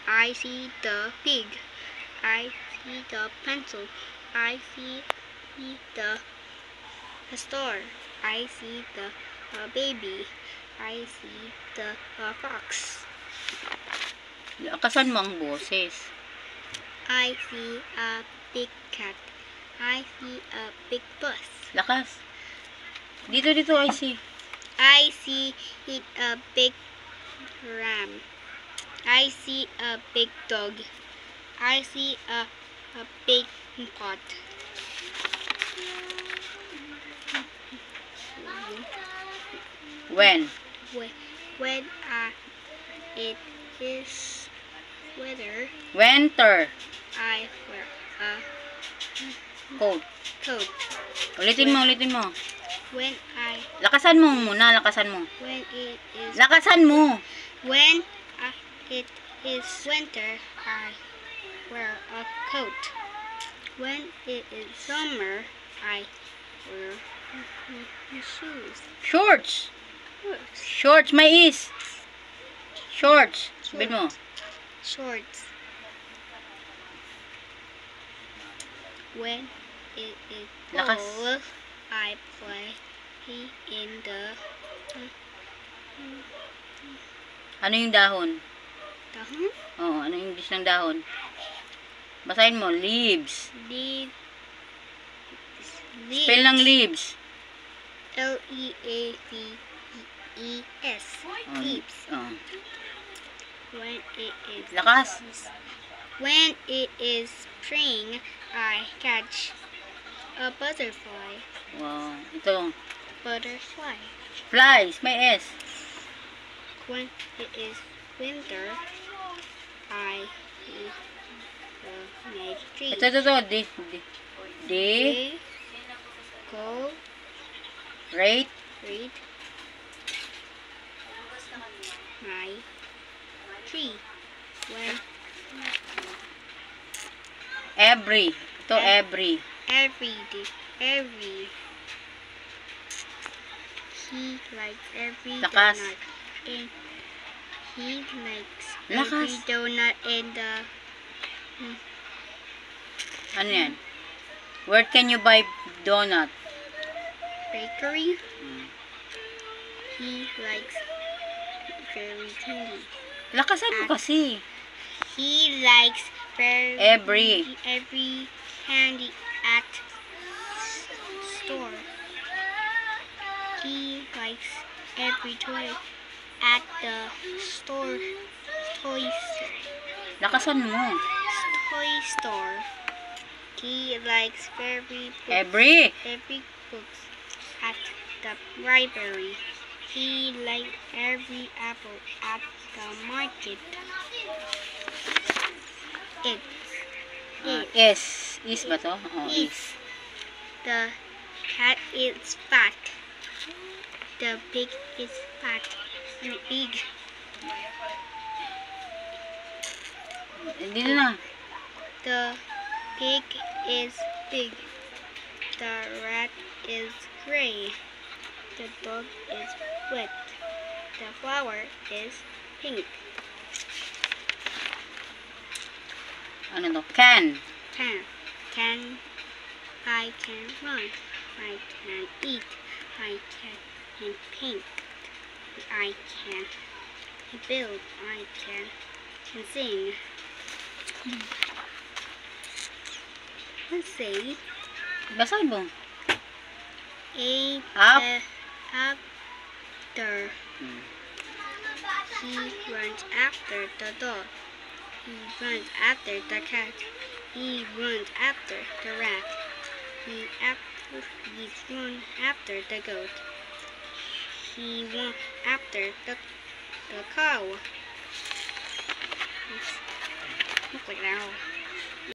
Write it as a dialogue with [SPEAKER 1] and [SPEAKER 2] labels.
[SPEAKER 1] I see the pig. I see the pencil. I see the store. I see the baby. I see the fox.
[SPEAKER 2] Lakasan mo ang boses.
[SPEAKER 1] I see a big cat. I see a big bus.
[SPEAKER 2] Lakas. Dito, I see.
[SPEAKER 1] I see a big ram. I see a big dog. I see a big pot.
[SPEAKER 2] When?
[SPEAKER 1] When it is weather,
[SPEAKER 2] Winter.
[SPEAKER 1] I wear a
[SPEAKER 2] Coat.
[SPEAKER 1] coat.
[SPEAKER 2] Ulitin mo.
[SPEAKER 1] When
[SPEAKER 2] Lakasan mo muna, lakasan mo.
[SPEAKER 1] when it is
[SPEAKER 2] Lakasan mo.
[SPEAKER 1] when it is winter, I wear a coat. When it is summer, I wear shoes.
[SPEAKER 2] Shorts. Shorts, may is. Shorts. Sabihin mo.
[SPEAKER 1] Shorts. When it is
[SPEAKER 2] Lakas.
[SPEAKER 1] fall, I play in the
[SPEAKER 2] Ano yung dahon?
[SPEAKER 1] dahon.
[SPEAKER 2] Oo, ano yung English ng dahon? Basahin mo, leaves.
[SPEAKER 1] Leaves.
[SPEAKER 2] Spell ng leaves.
[SPEAKER 1] Leaves. Leaves.
[SPEAKER 2] Oh.
[SPEAKER 1] When it is
[SPEAKER 2] Lakas.
[SPEAKER 1] When it is spring, I catch a butterfly.
[SPEAKER 2] Wow. Ito.
[SPEAKER 1] Butterfly.
[SPEAKER 2] Flies, may S.
[SPEAKER 1] When it is winter, I make trees.
[SPEAKER 2] Ito.
[SPEAKER 1] They go
[SPEAKER 2] Rate.
[SPEAKER 1] read my tree. When
[SPEAKER 2] Every. Ito, every.
[SPEAKER 1] every he likes every
[SPEAKER 2] Lakas.
[SPEAKER 1] donut and he likes
[SPEAKER 2] Lakas.
[SPEAKER 1] every donut in the
[SPEAKER 2] Ano yan? Where can you buy donut?
[SPEAKER 1] bakery. He likes very candy.
[SPEAKER 2] Lakasan mo kasi.
[SPEAKER 1] He likes
[SPEAKER 2] Every
[SPEAKER 1] candy at store. He likes every toy at the store. Toy store.
[SPEAKER 2] Lakasan mo.
[SPEAKER 1] Toy store. He likes every
[SPEAKER 2] Every.
[SPEAKER 1] books at the library. He likes every apple at the market.
[SPEAKER 2] Is ba to? Oh, is.
[SPEAKER 1] The cat is fat. The pig is fat and big.
[SPEAKER 2] Dito na.
[SPEAKER 1] The pig is big. The rat is gray. The dog is wet. The flower is pink.
[SPEAKER 2] Ano to? Can.
[SPEAKER 1] I can run. I can eat. I can paint. I can build. I can sing. Let's say
[SPEAKER 2] Basahin mo.
[SPEAKER 1] After he runs after the dog. He runs after the cat. He runs after the rat. He's run after the goat. He went after the cow. Look like that.